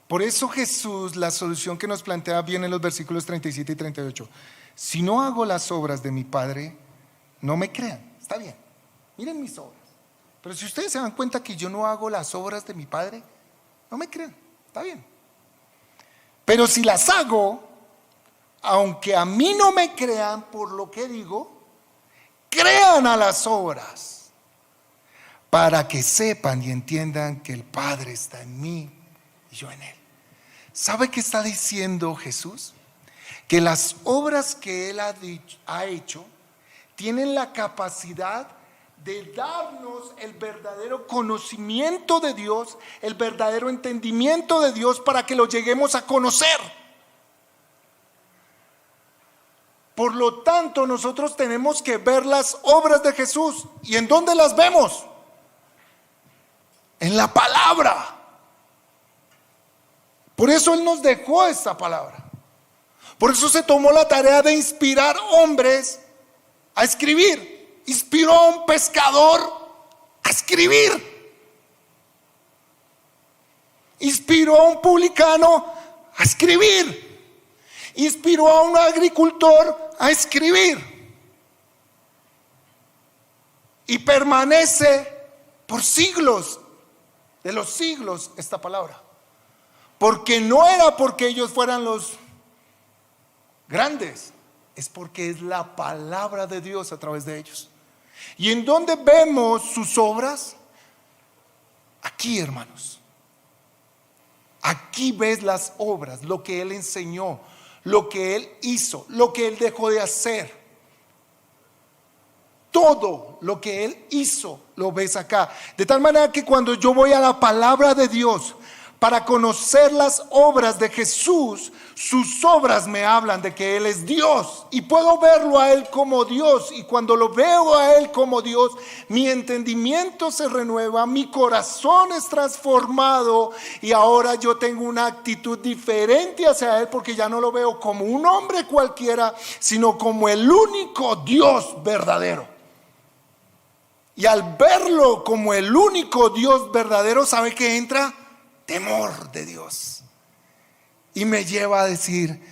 Por eso Jesús, la solución que nos plantea bien en los versículos 37 y 38, Si no hago las obras de mi Padre, no me crean. Está bien, miren mis obras. Pero si ustedes se dan cuenta que yo no hago las obras de mi Padre, no me crean. Está bien. Pero si las hago, aunque a mí no me crean por lo que digo, crean a las obras, para que sepan y entiendan que el Padre está en mí y yo en Él. ¿Sabe qué está diciendo Jesús? Que las obras que Él ha hecho tienen la capacidad de darnos el verdadero conocimiento de Dios, el verdadero entendimiento de Dios, para que lo lleguemos a conocer. Por lo tanto, nosotros tenemos que ver las obras de Jesús. ¿Y en dónde las vemos? En la palabra. Por eso Él nos dejó esta palabra. Por eso se tomó la tarea de inspirar hombres a escribir. Inspiró a un pescador a escribir. Inspiró a un publicano a escribir. Inspiró a un agricultor a escribir. Y permanece por siglos de los siglos esta palabra. Porque no era porque ellos fueran los grandes, es porque es la palabra de Dios a través de ellos. ¿Y en dónde vemos sus obras? Aquí, hermanos. Aquí ves las obras, lo que Él enseñó, lo que Él hizo, lo que Él dejó de hacer. Todo lo que Él hizo lo ves acá. De tal manera que cuando yo voy a la palabra de Dios para conocer las obras de Jesús, sus obras me hablan de que Él es Dios y puedo verlo a Él como Dios. Y cuando lo veo a Él como Dios, mi entendimiento se renueva, mi corazón es transformado y ahora yo tengo una actitud diferente hacia Él, porque ya no lo veo como un hombre cualquiera, sino como el único Dios verdadero. Y al verlo como el único Dios verdadero, ¿sabe qué entra? Temor de Dios. Y me lleva a decir: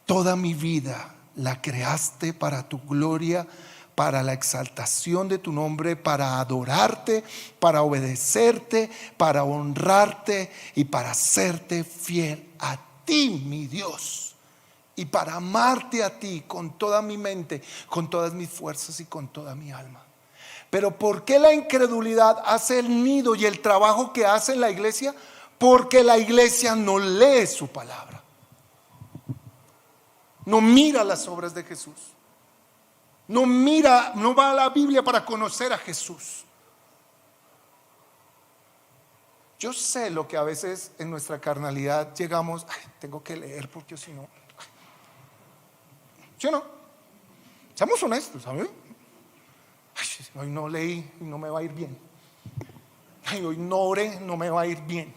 toda mi vida la creaste para tu gloria, para la exaltación de tu nombre, para adorarte, para obedecerte, para honrarte y para serte fiel a ti, mi Dios, y para amarte a ti con toda mi mente, con todas mis fuerzas y con toda mi alma. Pero ¿por qué la incredulidad hace el nido y el trabajo que hace en la iglesia? Porque la iglesia no lee su palabra, no mira las obras de Jesús, no va a la Biblia para conocer a Jesús. Yo sé lo que a veces en nuestra carnalidad llegamos: tengo que leer porque si no, ¿sí o no? Seamos honestos, ¿sabes? Hoy no leí y no me va a ir bien. Hoy no oré, no me va a ir bien.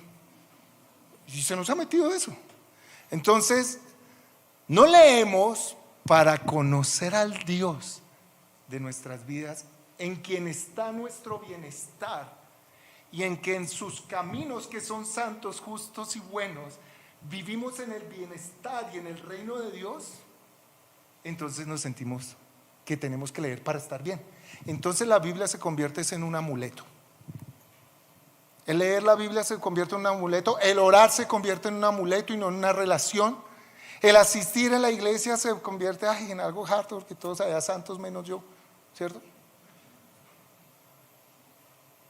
Y se nos ha metido eso. Entonces, no leemos para conocer al Dios de nuestras vidas, en quien está nuestro bienestar y en que en sus caminos, que son santos, justos y buenos, vivimos en el bienestar y en el reino de Dios. Entonces nos sentimos que tenemos que leer para estar bien. Entonces la Biblia se convierte en un amuleto. El leer la Biblia se convierte en un amuleto. El orar se convierte en un amuleto y no en una relación. El asistir a la iglesia se convierte en algo harto, porque todos allá santos menos yo, ¿cierto?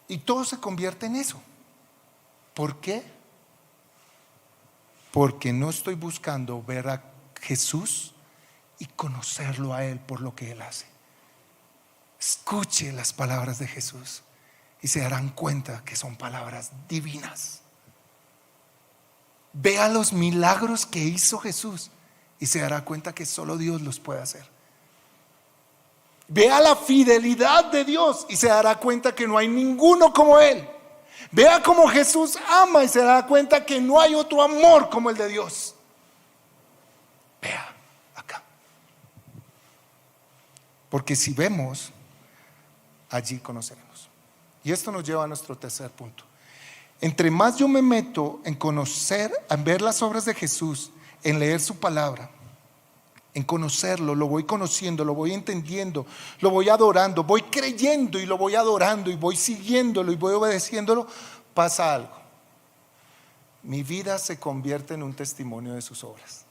Y todo se convierte en eso. ¿Por qué? Porque no estoy buscando ver a Jesús y conocerlo a Él por lo que Él hace. Escuche las palabras de Jesús y se darán cuenta que son palabras divinas. Vea los milagros que hizo Jesús y se dará cuenta que solo Dios los puede hacer. Vea la fidelidad de Dios y se dará cuenta que no hay ninguno como Él. Vea cómo Jesús ama y se dará cuenta que no hay otro amor como el de Dios. Vea acá. Porque si vemos, allí conoceremos. Y esto nos lleva a nuestro tercer punto. Entre más yo me meto en conocer, en ver las obras de Jesús, en leer su palabra, en conocerlo, lo voy conociendo, lo voy entendiendo, lo voy adorando, voy creyendo y lo voy adorando y voy siguiéndolo y voy obedeciéndolo, pasa algo. Mi vida se convierte en un testimonio de sus obras.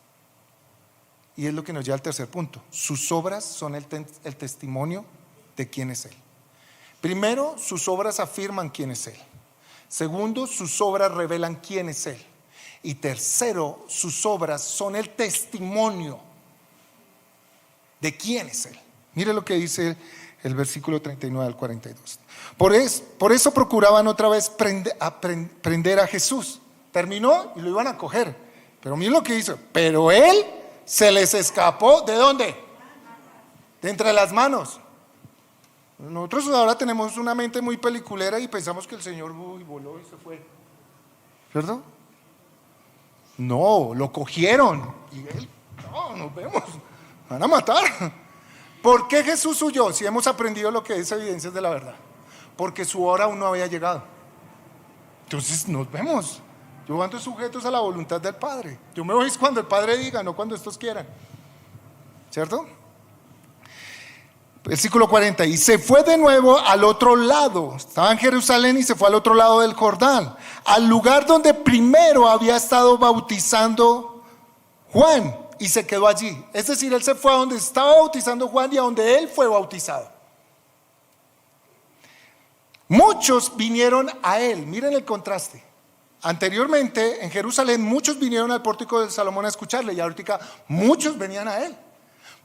Y es lo que nos lleva al tercer punto. Sus obras son el testimonio de quién es Él. Primero, sus obras afirman quién es Él. Segundo, sus obras revelan quién es Él. Y tercero, sus obras son el testimonio de quién es Él. Mire lo que dice el versículo 39 al 42. Por eso procuraban otra vez prender a Jesús. Terminó y lo iban a coger. Pero miren lo que hizo. Pero Él se les escapó. ¿De dónde? De entre las manos. Nosotros ahora tenemos una mente muy peliculera y pensamos que el Señor voló y se fue. ¿Cierto? No, lo cogieron. Y Él, no, nos vemos. Van a matar. ¿Por qué Jesús huyó? Si hemos aprendido lo que es evidencias de la verdad. Porque su hora aún no había llegado. Entonces nos vemos. Yo ando sujetos a la voluntad del Padre. Yo me voy cuando el Padre diga, no cuando estos quieran. ¿Cierto? Versículo 40. Y se fue de nuevo al otro lado. Estaba en Jerusalén y se fue al otro lado del Jordán, al lugar donde primero había estado bautizando Juan, y se quedó allí. Es decir, él se fue a donde estaba bautizando Juan y a donde él fue bautizado. Muchos vinieron a él. Miren el contraste. Anteriormente en Jerusalén muchos vinieron al pórtico de Salomón a escucharle, y ahorita muchos venían a él.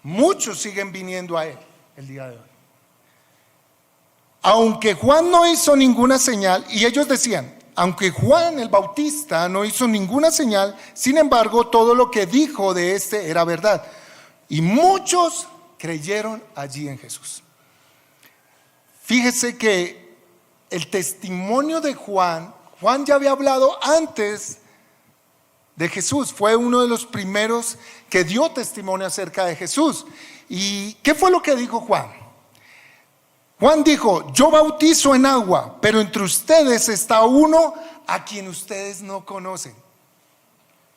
Muchos siguen viniendo a él el día de hoy. Aunque Juan no hizo ninguna señal, y ellos decían, aunque Juan el Bautista no hizo ninguna señal, sin embargo todo lo que dijo de este era verdad, y muchos creyeron allí en Jesús. Fíjese que el testimonio de Juan ya había hablado antes de Jesús. Fue uno de los primeros que dio testimonio acerca de Jesús. ¿Y qué fue lo que dijo Juan? Juan dijo, yo bautizo en agua, pero entre ustedes está uno a quien ustedes no conocen.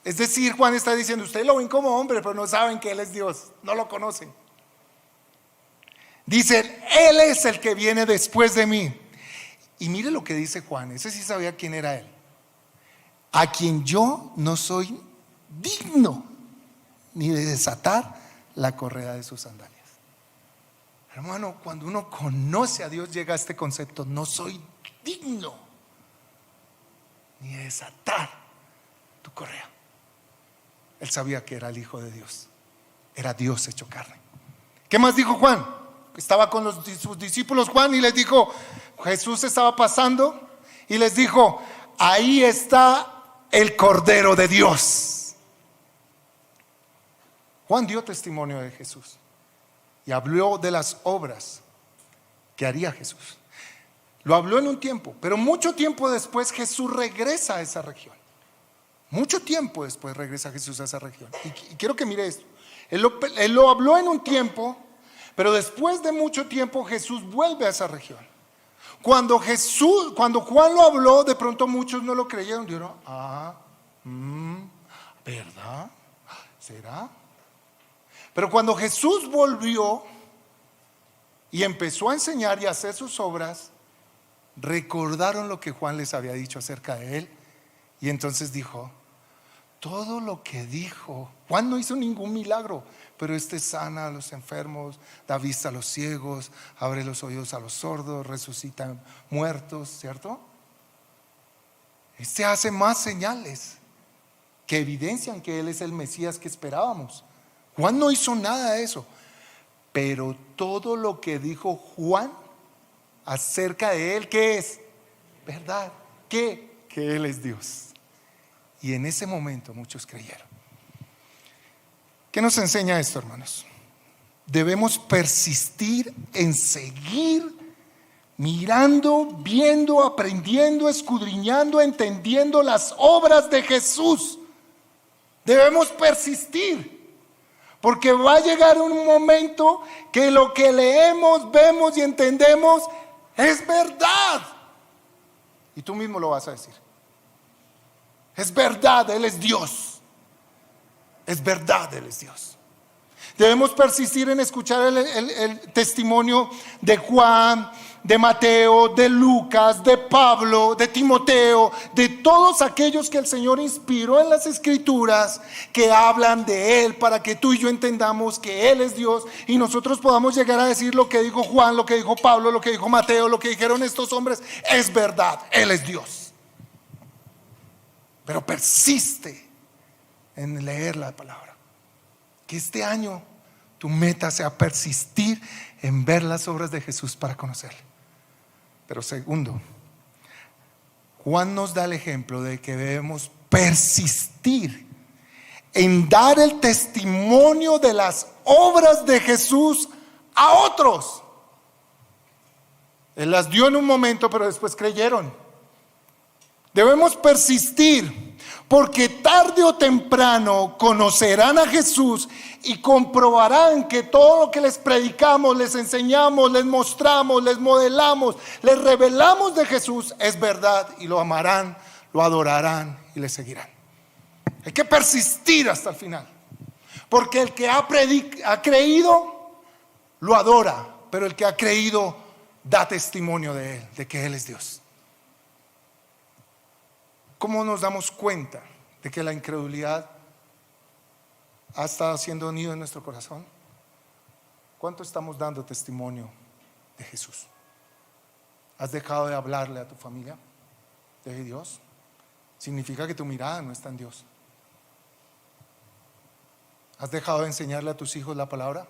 Es decir, Juan está diciendo, ustedes lo ven como hombre, pero no saben que Él es Dios, no lo conocen. Dicen, Él es el que viene después de mí. Y mire lo que dice Juan, ese sí sabía quién era Él. A quien yo no soy digno ni de desatar la correa de sus sandalias. Hermano, cuando uno conoce a Dios llega a este concepto, no soy digno ni de desatar tu correa. Él sabía que era el Hijo de Dios, era Dios hecho carne. ¿Qué más dijo Juan? Estaba con sus discípulos Juan y les dijo, Jesús estaba pasando y les dijo, ahí está el Cordero de Dios. Juan dio testimonio de Jesús y habló de las obras que haría Jesús. Lo habló en un tiempo, pero mucho tiempo después Jesús regresa a esa región. Mucho tiempo después regresa Jesús a esa región. Y quiero que mire esto. Él lo habló en un tiempo, pero después de mucho tiempo Jesús vuelve a esa región. Cuando Juan lo habló, de pronto muchos no lo creyeron. Dijeron, ¿verdad? ¿Será? Pero cuando Jesús volvió y empezó a enseñar y a hacer sus obras, recordaron lo que Juan les había dicho acerca de él. Y entonces dijo, todo lo que dijo, Juan no hizo ningún milagro, pero este sana a los enfermos, da vista a los ciegos, abre los oídos a los sordos, resucita muertos, ¿cierto? Este hace más señales que evidencian que él es el Mesías que esperábamos. Juan no hizo nada de eso, pero todo lo que dijo Juan acerca de él, ¿qué es? ¿Verdad? Que él es Dios. Y en ese momento muchos creyeron. ¿Qué nos enseña esto, hermanos? Debemos persistir en seguir mirando, viendo, aprendiendo, escudriñando, entendiendo las obras de Jesús. Debemos persistir, porque va a llegar un momento que lo que leemos, vemos y entendemos es verdad. Y tú mismo lo vas a decir. Es verdad, Él es Dios. Es verdad, Él es Dios. Debemos persistir en escuchar el testimonio de Juan, de Mateo, de Lucas, de Pablo, de Timoteo, de todos aquellos que el Señor inspiró en las Escrituras, que hablan de Él, para que tú y yo entendamos que Él es Dios y nosotros podamos llegar a decir lo que dijo Juan, lo que dijo Pablo, lo que dijo Mateo, lo que dijeron estos hombres, es verdad, Él es Dios. Pero persiste en leer la palabra. Que este año tu meta sea persistir en ver las obras de Jesús para conocerle. Pero segundo, Juan nos da el ejemplo de que debemos persistir en dar el testimonio de las obras de Jesús a otros. Él las dio en un momento, pero después creyeron. Debemos persistir, porque tarde o temprano conocerán a Jesús y comprobarán que todo lo que les predicamos, les enseñamos, les mostramos, les modelamos, les revelamos de Jesús es verdad, y lo amarán, lo adorarán y le seguirán. Hay que persistir hasta el final, porque el que ha creído lo adora, pero el que ha creído da testimonio de Él, de que Él es Dios. ¿Cómo nos damos cuenta de que la incredulidad ha estado haciendo nido en nuestro corazón? ¿Cuánto estamos dando testimonio de Jesús? ¿Has dejado de hablarle a tu familia de Dios? Significa que tu mirada no está en Dios. ¿Has dejado de enseñarle a tus hijos la palabra?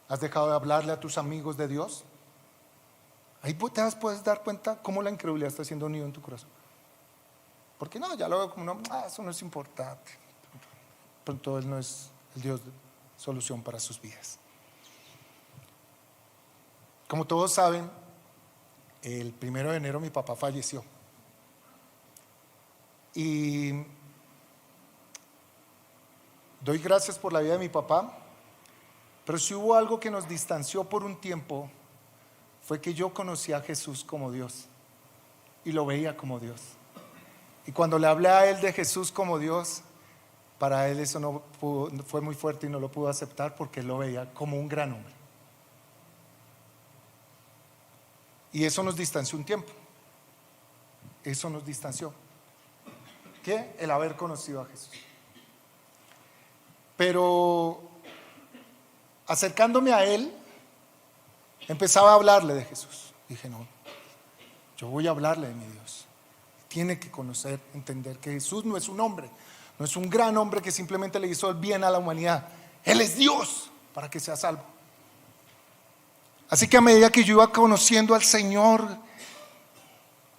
¿Has dejado de hablarle a tus amigos de Dios? Ahí te puedes dar cuenta cómo la incredulidad está haciendo nido en tu corazón. Porque no, ya lo veo como eso no es importante. Pronto Él no es el Dios de solución para sus vidas. Como todos saben, el 1 de enero mi papá falleció. Y doy gracias por la vida de mi papá, pero si hubo algo que nos distanció por un tiempo, fue que yo conocí a Jesús como Dios y lo veía como Dios. Y cuando le hablé a él de Jesús como Dios, para él eso fue muy fuerte y no lo pudo aceptar, porque él lo veía como un gran hombre. Y eso nos distanció un tiempo. Eso nos distanció. ¿Qué? El haber conocido a Jesús. Pero acercándome a él, empezaba a hablarle de Jesús. Dije, no, yo voy a hablarle de mi Dios. Tiene que conocer, entender que Jesús no es un hombre, no es un gran hombre que simplemente le hizo el bien a la humanidad. Él es Dios para que sea salvo. Así que a medida que yo iba conociendo al Señor,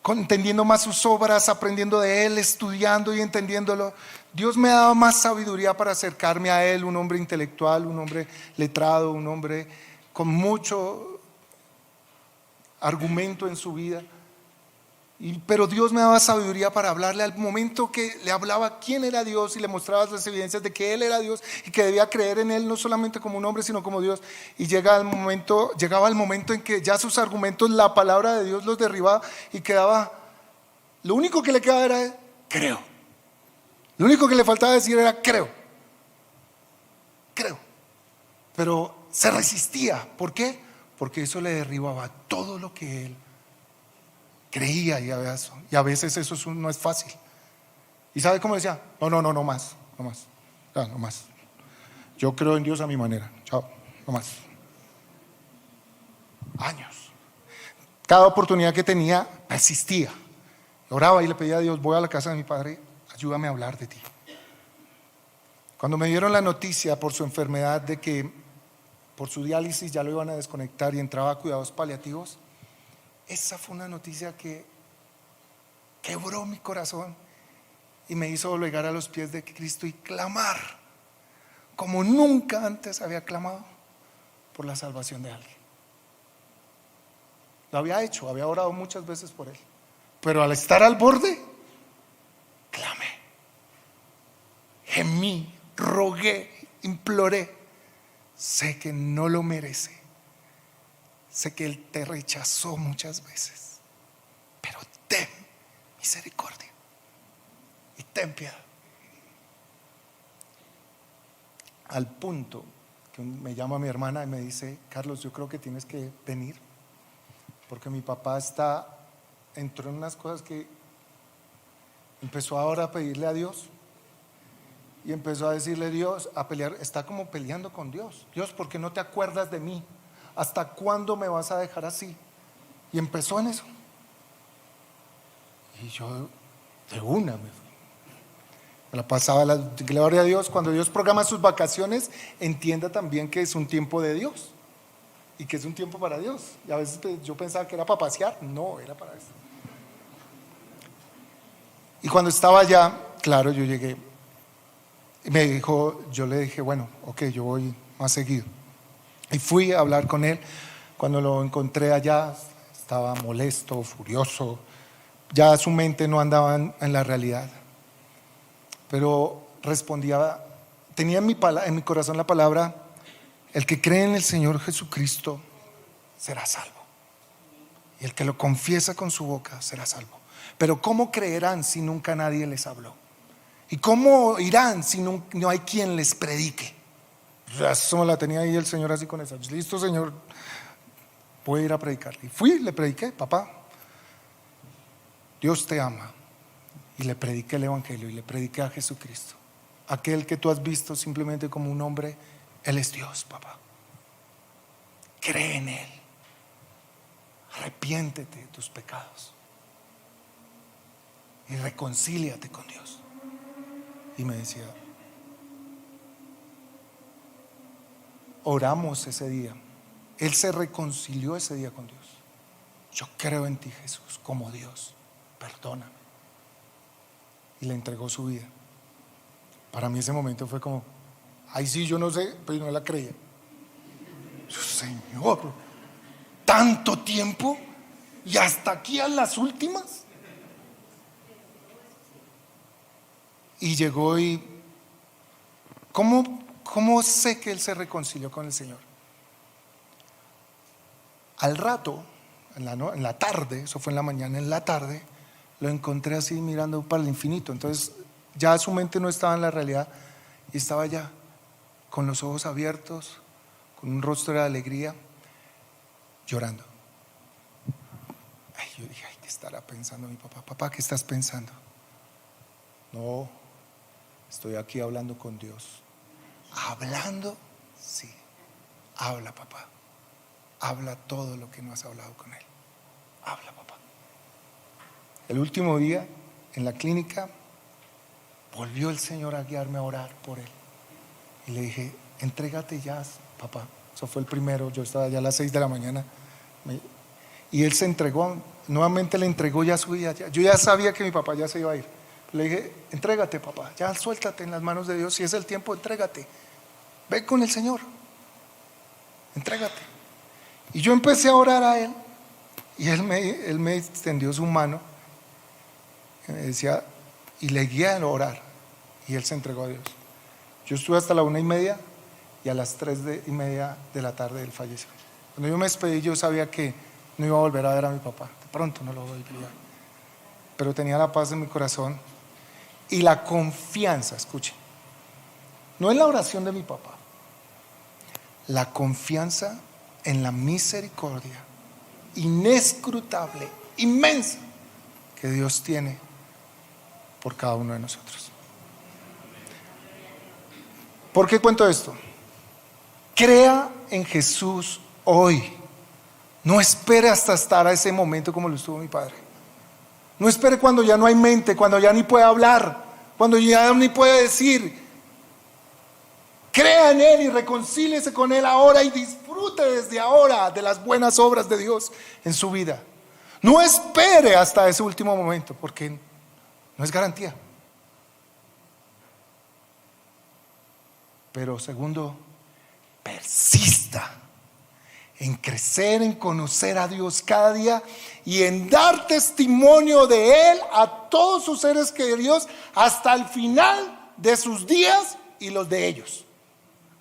entendiendo más sus obras, aprendiendo de Él, estudiando y entendiéndolo, Dios me daba más sabiduría para acercarme a Él. Un hombre intelectual, un hombre letrado, un hombre con mucho argumento en su vida. Pero Dios me daba sabiduría para hablarle. Al momento que le hablaba quién era Dios y le mostraba las evidencias de que Él era Dios y que debía creer en Él no solamente como un hombre sino como Dios, y llegaba el momento en que ya sus argumentos, la palabra de Dios los derribaba, y quedaba, lo único que le quedaba era creo. Lo único que le faltaba decir era creo. Pero se resistía. ¿Por qué? Porque eso le derribaba todo lo que él creía, y a veces eso no es fácil. ¿Y sabe cómo decía? No más. Ya, no más. Yo creo en Dios a mi manera. Chao, no más. Años. Cada oportunidad que tenía, persistía. Oraba y le pedía a Dios, voy a la casa de mi padre, ayúdame a hablar de ti. Cuando me dieron la noticia por su enfermedad de que por su diálisis ya lo iban a desconectar y entraba a cuidados paliativos, esa fue una noticia que quebró mi corazón y me hizo llegar a los pies de Cristo y clamar como nunca antes había clamado por la salvación de alguien. Lo había hecho, había orado muchas veces por él, pero al estar al borde, clamé, gemí, rogué, imploré. Sé que no lo merece, sé que Él te rechazó muchas veces, pero ten misericordia y ten piedad. al punto que me llama mi hermana y me dice: Carlos, yo creo que tienes que venir, porque mi papá entró en unas cosas que empezó ahora a pedirle a Dios. Y empezó a decirle a Dios, a pelear, está como peleando con Dios. Dios, ¿por qué no te acuerdas de mí? ¿Hasta cuándo me vas a dejar así? Y empezó en eso. Y yo de una me fui. Me la pasaba, gloria a Dios. Cuando Dios programa sus vacaciones, entienda también que es un tiempo de Dios y que es un tiempo para Dios. Y a veces yo pensaba que era para pasear. No, era para eso. Y cuando estaba allá, claro, yo llegué. Y me dijo, yo le dije, bueno, ok, yo voy más seguido. Y fui a hablar con él. Cuando lo encontré allá, estaba molesto, furioso. Ya su mente no andaba en la realidad. Pero respondía, tenía en mi corazón la palabra: el que cree en el Señor Jesucristo será salvo. Y el que lo confiesa con su boca será salvo. Pero ¿cómo creerán si nunca nadie les habló? ¿Y cómo irán si no hay quien les predique? Eso la tenía ahí el Señor así con esa. Listo, Señor, voy a ir a predicar. Y fui, le prediqué: papá, Dios te ama. Y le prediqué el evangelio y le prediqué a Jesucristo, aquel que tú has visto simplemente como un hombre. Él es Dios, papá. Cree en Él. Arrepiéntete de tus pecados y reconcíliate con Dios. Y me decía, oramos ese día. Él se reconcilió ese día con Dios. Yo creo en ti, Jesús, como Dios. Perdóname. Y le entregó su vida. Para mí ese momento fue como, ay sí, yo no sé, pero yo no la creía. Yo, Señor, tanto tiempo y hasta aquí a las últimas. Y llegó y ¿cómo sé que él se reconcilió con el Señor? Al rato, en la tarde, eso fue en la mañana, en la tarde, lo encontré así mirando para el infinito. Entonces ya su mente no estaba en la realidad y estaba allá con los ojos abiertos, con un rostro de alegría, llorando. Ay, yo dije, ay, ¿qué estará pensando mi papá? Papá, ¿qué estás pensando? No, estoy aquí hablando con Dios. ¿Hablando? Sí. Habla, papá. Habla todo lo que no has hablado con Él. Habla, papá. El último día en la clínica volvió el Señor a guiarme a orar por Él. Y le dije, entrégate ya, papá. Eso fue el primero. Yo estaba ya a las 6 de la mañana. Y Él se entregó. Nuevamente le entregó ya su vida. Yo ya sabía que mi papá ya se iba a ir. Le dije, entrégate, papá, ya suéltate en las manos de Dios. Si es el tiempo, entrégate. Ve con el Señor. Entrégate. Y yo empecé a orar a Él. Y Él me extendió su mano. Y me decía, y le guié a orar. Y Él se entregó a Dios. Yo estuve hasta la 1:30 y a las 3:30 de la tarde Él falleció. Cuando yo me despedí, yo sabía que no iba a volver a ver a mi papá. De pronto no lo volví a ver. Pero tenía la paz en mi corazón y la confianza, escuchen, no en la oración de mi papá, la confianza en la misericordia inescrutable, inmensa, que Dios tiene por cada uno de nosotros. ¿Por qué cuento esto? Crea en Jesús hoy. No espere hasta estar a ese momento como lo estuvo mi padre. No espere cuando ya no hay mente, cuando ya ni puede hablar, cuando ya ni puede decir. Crea en Él y reconcíliese con Él ahora y disfrute desde ahora de las buenas obras de Dios en su vida. No espere hasta ese último momento, porque no es garantía. Pero segundo, persista en crecer, en conocer a Dios cada día y en dar testimonio de Él a todos sus seres queridos hasta el final de sus días y los de ellos.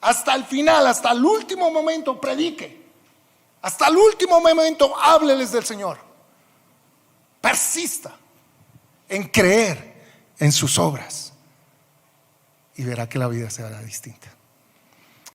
Hasta el final, hasta el último momento, predique. Hasta el último momento, hábleles del Señor. Persista en creer en sus obras y verá que la vida será distinta.